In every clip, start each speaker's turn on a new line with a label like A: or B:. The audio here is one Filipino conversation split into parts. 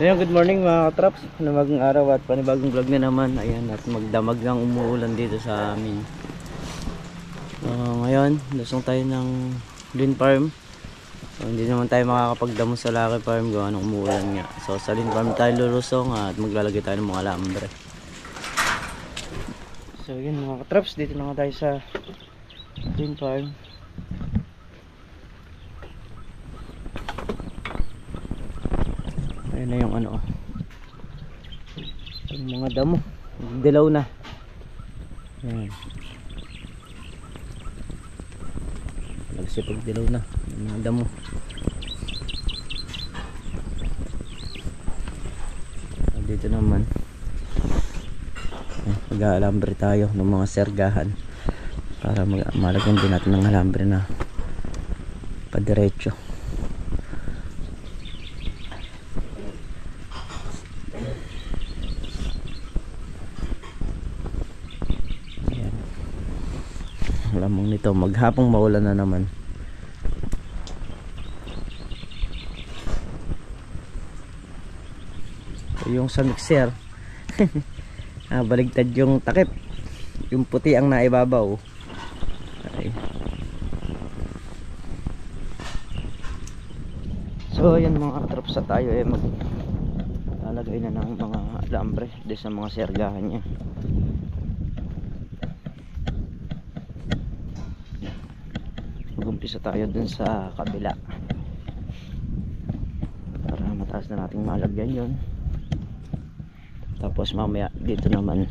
A: Ayan, good morning mga katraps. Magandang araw at panibagong vlog na naman. Ayan, at magdamag lang umuulan dito sa amin. Ngayon, lusong tayo ng Lin Farm. Hindi naman tayo makakapagdamo sa Lucky Farm gawa ng umuulan nga. So sa Lin Farm tayo lulusong at maglalagay tayo ng mga alambre. So yun mga katraps, dito na nga tayo sa Lin Farm. Ayan na yung ano, yung mga damo, dilaw na. Ayan, nagsipag dilaw na yung mga damo. Dito naman mag-aalambre tayo ng mga sergahan para malagyan din natin ng alambre na padiretso. Lamang nito maghapong maulan na naman. Yung sa mixer baligtad yung takip, yung puti ang naibabaw. Okay. So ayan mga katraps, tayo maglalagay na ng mga alambre din sa mga sergahan niya. Mag-umpisa tayo dun sa kabila para mataas na nating malagyan yon. Tapos mamaya dito naman.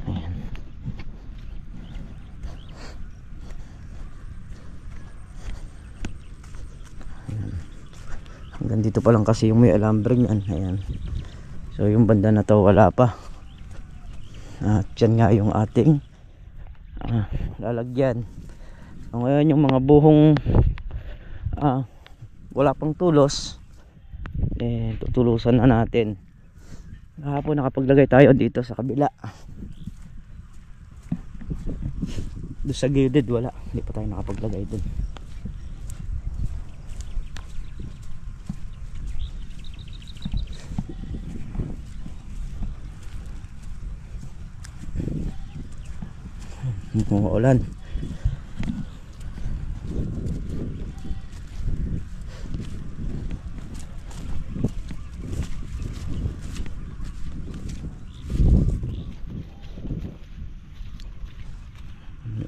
A: Ayan. Ayan. Hanggang dito pa lang kasi yung may alambre niyan. Ayan. So yung banda na to wala pa. At yan nga yung ating lalagyan. So ngayon yung mga buhong wala pang tulos, tutulusan na natin. Kahapon nakapaglagay tayo dito sa kabila. Doon sa gilid wala, hindi pa tayo nakapaglagay dun. Umuulan.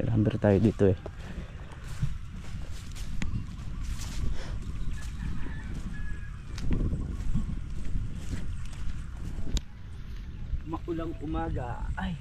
A: Alambre tayo dito Maulang umaga. Ay.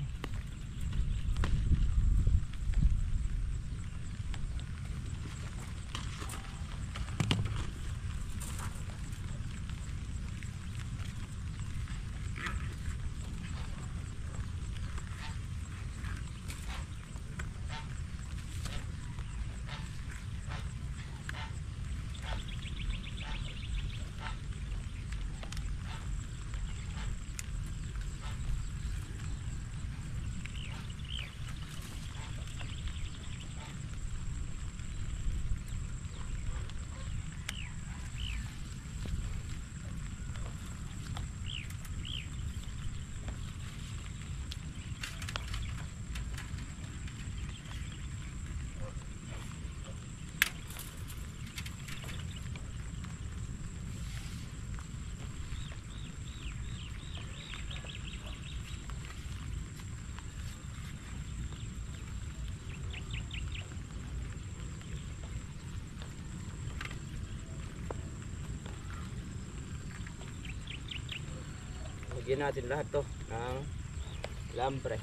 A: Lagyan natin lahat to ng alambre.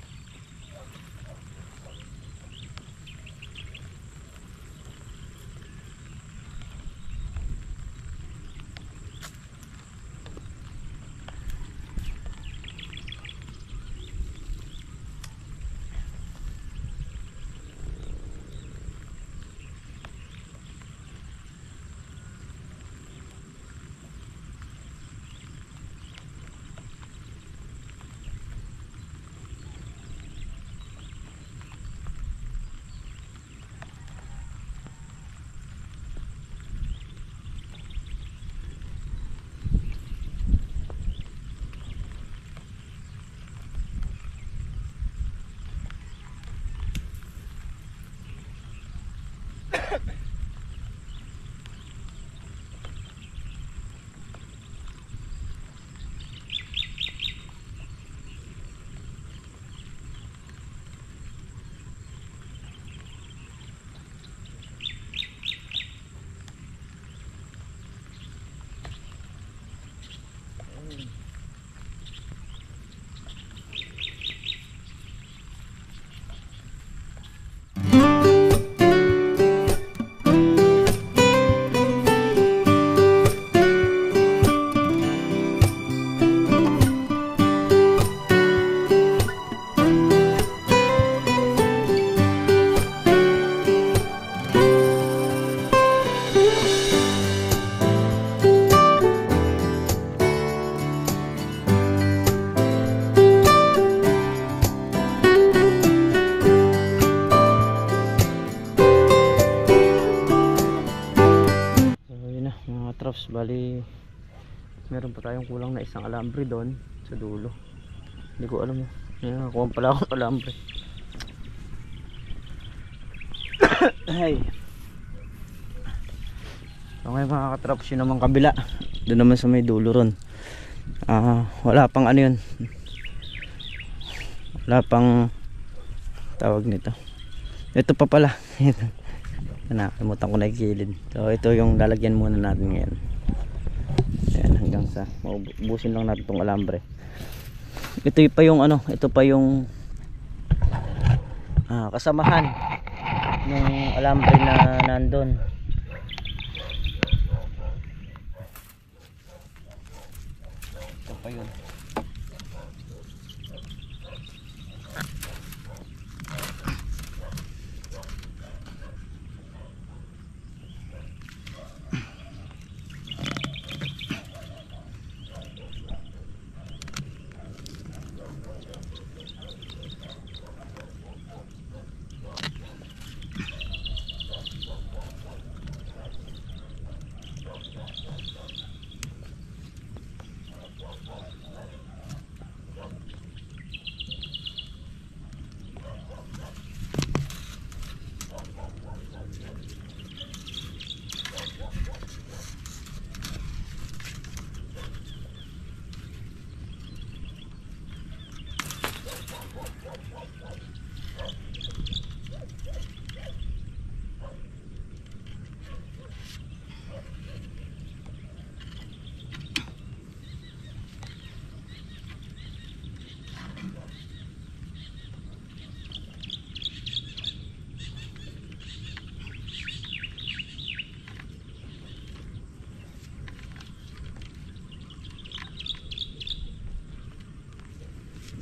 A: Traps, bali meron pa tayong kulang na isang alambre doon sa dulo. Hindi ko alam, nakakuha pala akong alambre. Ay, so ngayon mga katraps, yun naman kabila, doon naman sa may dulo ron. Wala pang ano yun, wala pang tawag nito. Ito pa pala. Nakalimutan ko na ikilid. So ito yung lalagyan muna natin ngayon. Ayan, hanggang sa maubusin lang natin tong alambre. Ito pa yung ano, ito pa yung kasamahan ng alambre na nandun. Ito pa yun.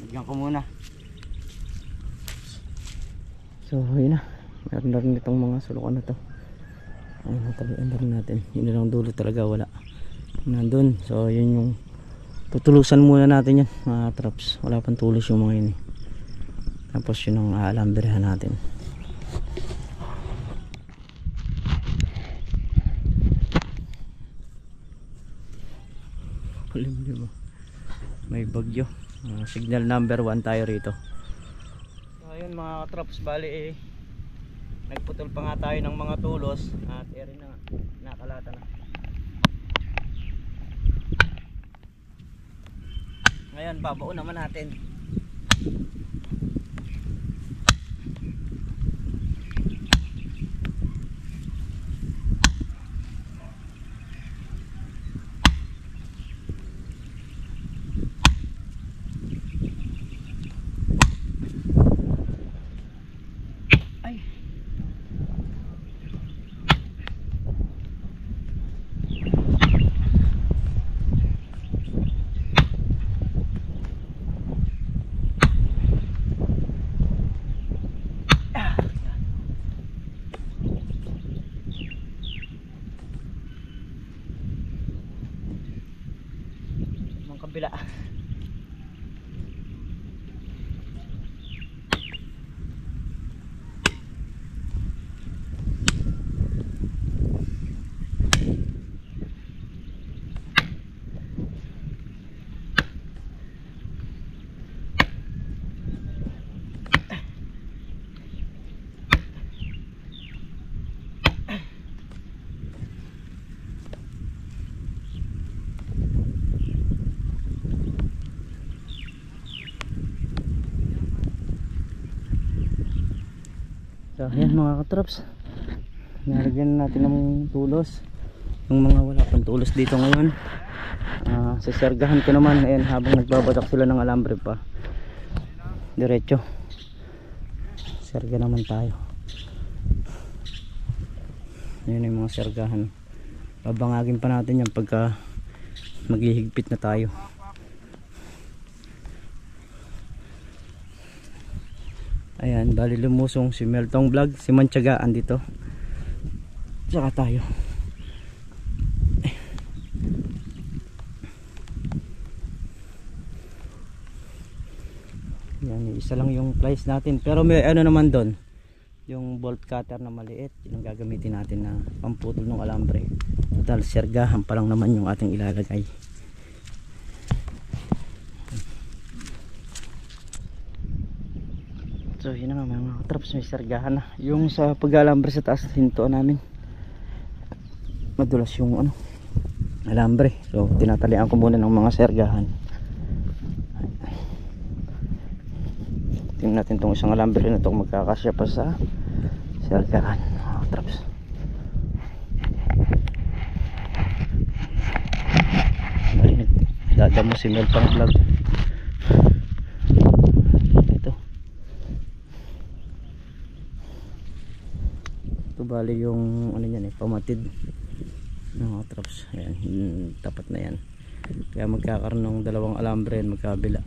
A: Lagyan ko muna. So yun na, meron na rin itong mga sulukan na to. Ayun, natalian na rin natin. Yun na lang dulo talaga, wala nandun. So yun yung tutulusan muna natin yan mga traps. Wala pang tulos yung mga yun eh. Tapos yun ang aalambrehan natin. May bagyo. Signal number 1 tayo rito. So ayun mga traps, bali nagputol pa nga tayo ng mga tulos at rin na nakalata na. Ngayon babaon naman natin. Kabila. So ayan mga katrops, nalagyan natin ng tulos yung mga wala pang tulos dito ngayon. Sisargahan ko naman ayan, habang nagbabatak sila ng alambre pa diretso sarga naman tayo. Ayan yung mga sargahan, babangagin pa natin yan pagka maghihigpit na tayo. Ayan, bali lumusong si Meltong Vlog, si Mantiagaan dito. Tsaka tayo. Yan, isa lang yung price natin. Pero may ano naman doon, yung bolt cutter na maliit, yun ang gagamitin natin na pamputol ng alambre. Total, sergahan pa lang naman yung ating ilalagay. So yun na nga mga traps, may sargahan na. Yung sa pag-alambre sa taas, hintuan namin. Madulas yung ano, alambre. So tinatalian ko muna ng mga sargahan. Tingnan natin tong isang alambre na ito kung magkakasya pa sa sargahan mga traps. Bali nagdadamo si Meltong Vlog. Bali yung ano yan pamatid ng traps. Ayan, tapat na yan, kaya magkakaroon ng dalawang alambre yan magkabila.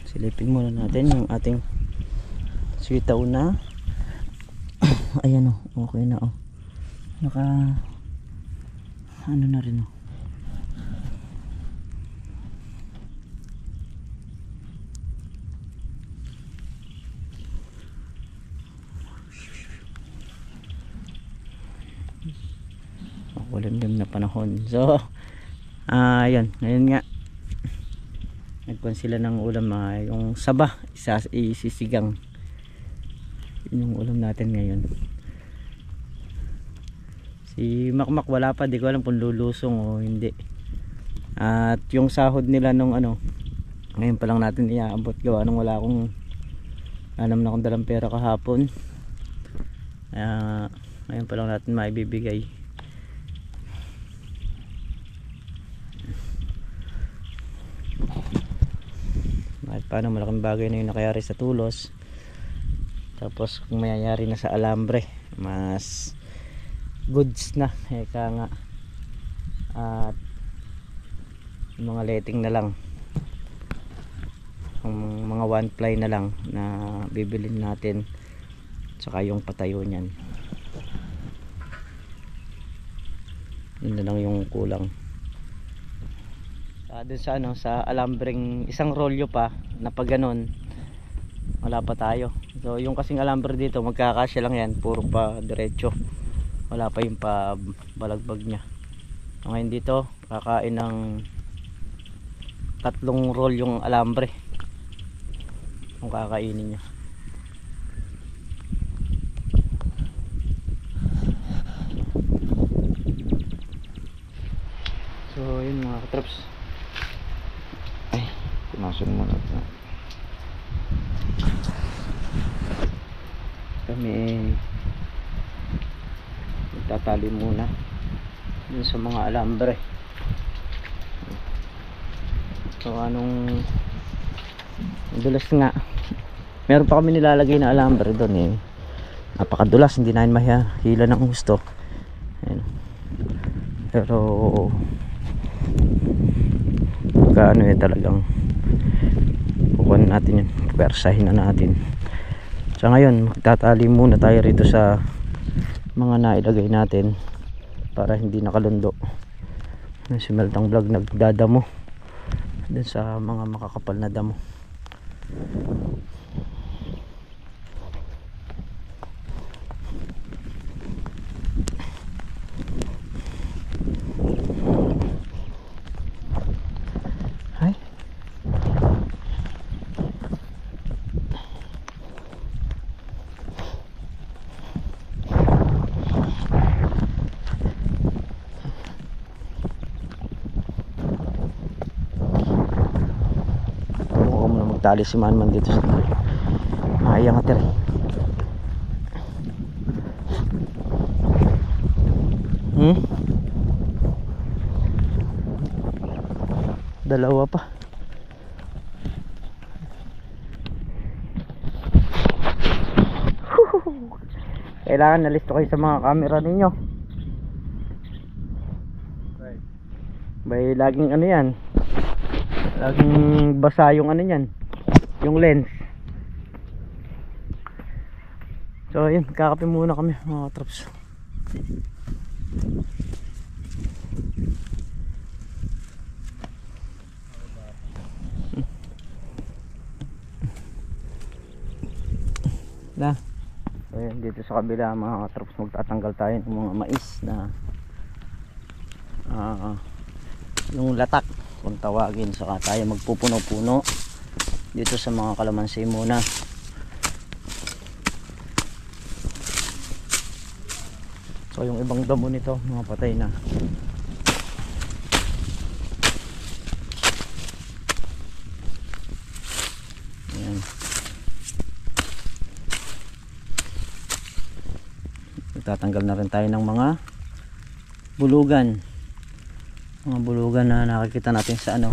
A: Silipin muna natin yung ating switaw na ayan okay na naka ano na rin walang na panahon. So ayan, ngayon nga nagkuhan sila ng ulam, yung saba isisigang, yun yung ulam natin ngayon. Si Makmak wala pa, di ko alam kung lulusong o hindi. At yung sahod nila nung ano, ngayon pa lang natin iaabot, gawa nung wala akong alam na kung dalang pera kahapon. Ngayon pa lang natin maibibigay. Paano, malaking bagay na yung nakayari sa tulos, tapos kung mayayari na sa alambre, mas goods na eka nga. At mga letting na lang, ang mga one ply na lang na bibilin natin, tsaka yung patayo nyan, yun na lang yung kulang. Dun sa ano, sa alambreng isang rolyo pa na pag ganon wala pa tayo. So yung kasing alambre dito magkakasya lang yan, puro pa diretso, wala pa yung pa balagbag nya. So, ngayon dito kakain ng 3 roll yung alambre kung kakainin nya. So yun mga katraps, punasan muna ito. Kami magtatali muna dun sa mga alambre. So anong dulas nga, meron pa kami nilalagay na alambre doon napakadulas, hindi namin mahila ng gusto. Ayan. Pero kaano talagang kukunin natin yun, pwersahin na natin. So ngayon magtatali muna tayo rito sa mga nailagay natin para hindi nakalundo. Si Meltong Vlog nagdadamo dun sa mga makakapal na damo. nagtali si Manman dito sa ayang atir. Dalawa pa. Kailangan nalisto kayo sa mga camera ninyo. Bay laging ano yan, laging basa yung ano yan, yung lens. So ayun, kakape muna kami mga traps. Na. So ayun, dito sa kabila mga traps, magtatanggal tayo ng mga mais na yung latak kung tawagin, saka tayo magpupuno-puno dito sa mga kalamansi muna. So yung ibang damo nito mga patay na. Ayan. Tatanggal na rin tayo ng mga bulugan. Mga bulugan na nakikita natin sa ano,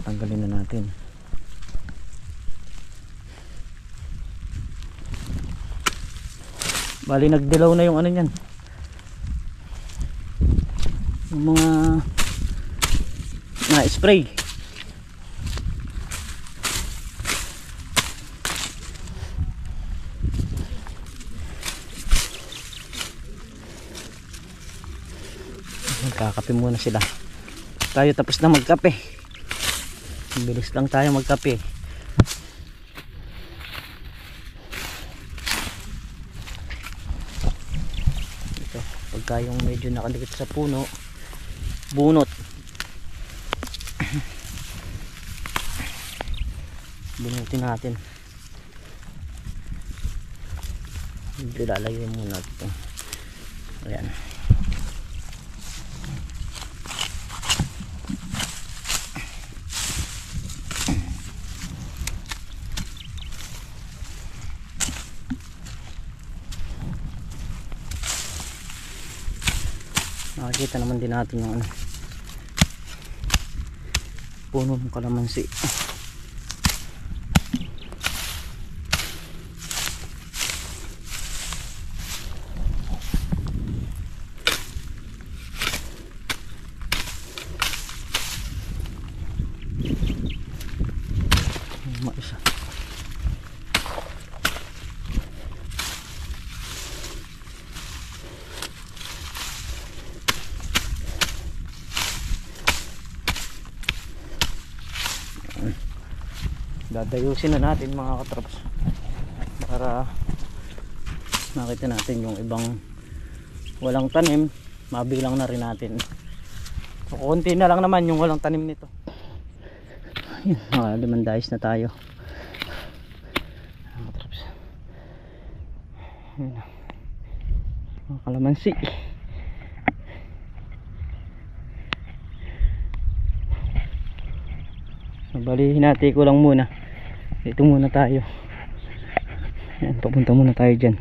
A: tanggalin na natin. Bali nagdilaw na yung ano niyan, yung mga na-spray. Kakape muna sila. Tayo tapos na magkape. Bilis lang tayo magkape. Ito, pagka yung medyo nakadikit sa puno, bunot. Bunutin natin. Lalayo muna ito. Ayan. Nakikita naman din natin yung ano, puno ng kalamansi. Maisa. Dadayusin na natin mga katraps para makita natin yung ibang walang tanim, mabilang na rin natin. So konti na lang naman yung walang tanim nito. Ayun, limandayos na tayo mga katraps. Ayun, mga kalamansi. Bali hinati ko lang muna. Dito muna tayo. Ayan, papunta muna tayo dyan.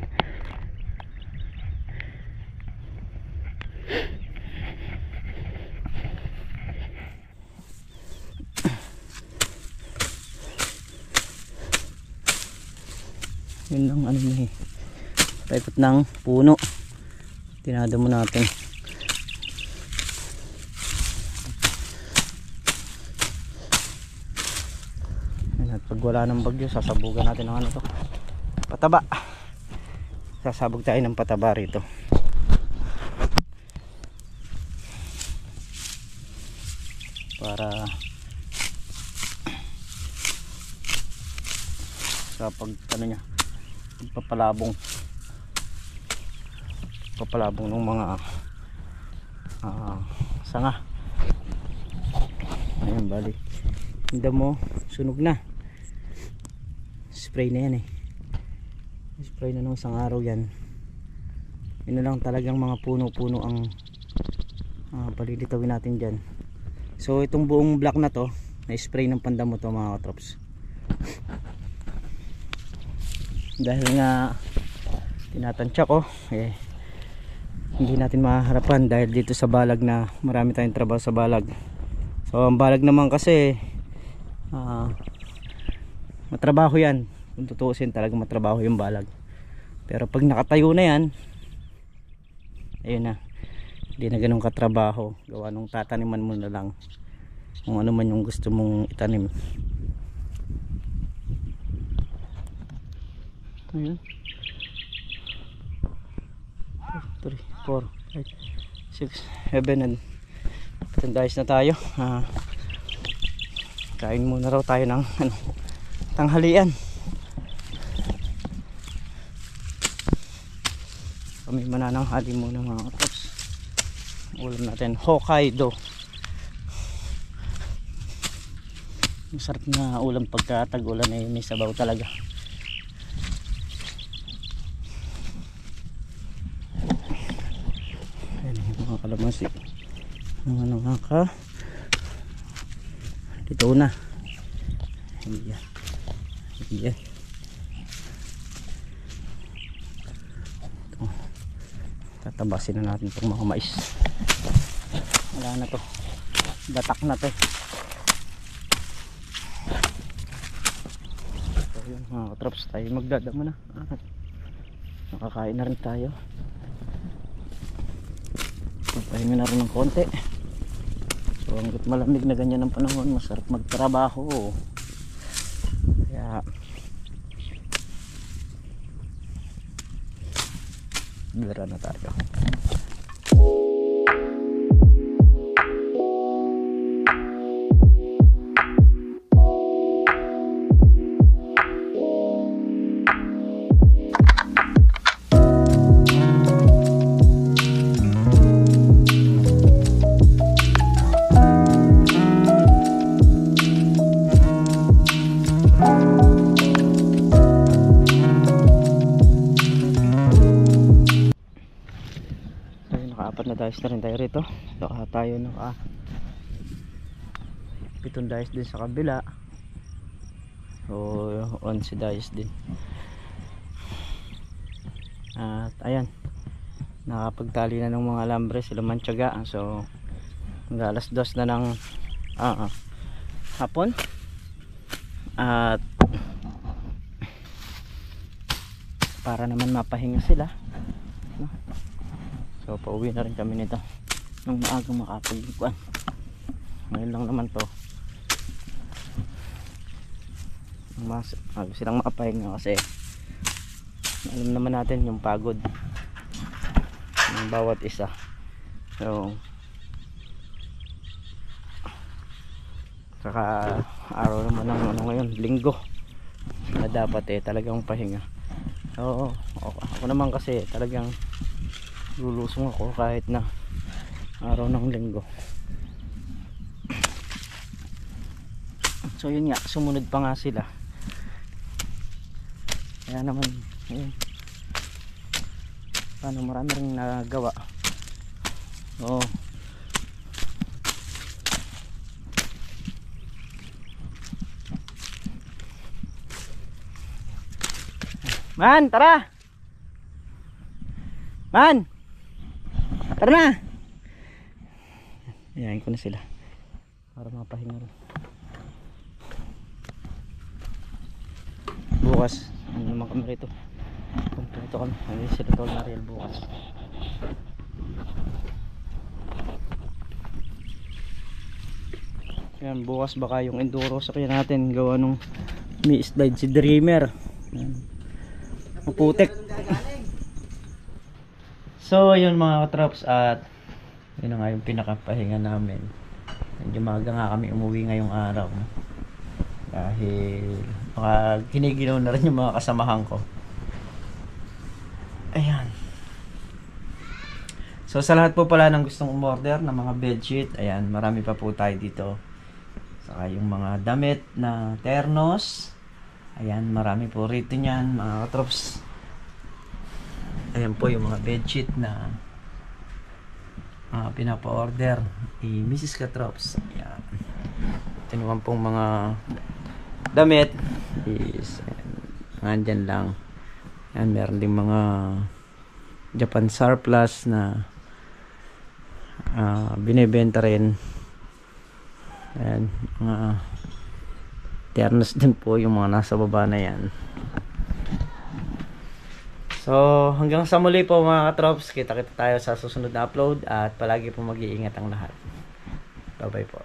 A: Yun lang ano na eh, paikot ng puno. Tinada mo natin. Pag wala ng bagyo, sasabugan natin ng ano to, pataba. Sasabog tayo ng pataba rito. Para sa pag ano nya, papalabong ng mga sanga. Ayun, bali hindi mo sunog na. Spray na yan eh. Spray na nung isang araw yan. Yun na lang talagang mga puno-puno ang palilitawin natin dyan. So itong buong block na to, na-spray ng pandamo to mga katrops. Dahil nga tinatansya ko hindi natin maharapan dahil dito sa balag na marami tayong trabaho sa balag. So ang balag naman kasi matrabaho yan, kung tutuusin talaga matrabaho yung balag. Pero pag nakatayo na yan, ayun na, hindi na ganun katrabaho. Gawa nung tataniman mo na lang kung ano man yung gusto mong itanim. Ayun, 3, 4, 5, 6, 7 and tandayos na tayo. Kain muna raw tayo ng tanghalian. Kami manananghali muna mga katrops. Ulam natin Hokkaido. Masarap na ulam pagka tag-ulan, may sabaw talaga. Kalamansi ng dito na yan. Tatabasin na natin itong mga mais. Wala na to, datak na to. So yun mga katrops, tayo magdadamo na. Nakakain na rin tayo. Pahinga na rin ng konti. So hanggat malamig na ganyan ang panahon, masarap magtrabaho. Kaya bira na tayo. Dayos na rin tayo rito. Saka tayo pitong dayos din sa kabila. So 11 dayos din. At ayan, nakapagtali na ng mga alambre sila Mantiaga. So hanggang alas 2 na ng hapon. At para naman mapahinga sila, no? So pauwi na rin kami nito nung maagang makapagkuan. Ngayon lang naman to silang makapahinga kasi alam naman natin yung pagod ng bawat isa. So saka araw naman ng ngayon, linggo, na dapat talagang pahinga. So ako naman kasi talagang lulusong ako kahit na araw ng linggo. So yun nga, sumunod pa nga sila. Kaya naman yun, paano, marami rin nagawa. Man, tara Man, tara na. Ayan ko na sila para mapahinga rin. Bukas ano naman kami rito, kompleto kami. Hindi sila tol na real bukas. Ayan, bukas baka yung enduro sakyan natin gawa nung may slide si Dreamer. Maputik. So yun mga katrops, at yun nga yung pinakapahinga namin. Medyo maaga nga kami umuwi ngayong araw dahil baka kinigilaw na rin yung mga kasamahan ko. Ayan. So sa lahat po pala ng gustong umorder ng mga bedsheet, ayan, marami pa po tayo dito. Saka yung mga damit na ternos, ayan, marami po rito niyan mga katrops. Ayan po yung mga bedsheet na pinapa-order ni Mrs. Katrops. Ayan. Ito naman pong mga damit is nandyan lang. Ayan, meron din mga Japan surplus na binibenta rin. Ayan, mga ternos din po yung mga nasa baba na yan. So hanggang sa muli po mga katrops, kita tayo sa susunod na upload at palagi po mag-iingat ang lahat. Bye bye po.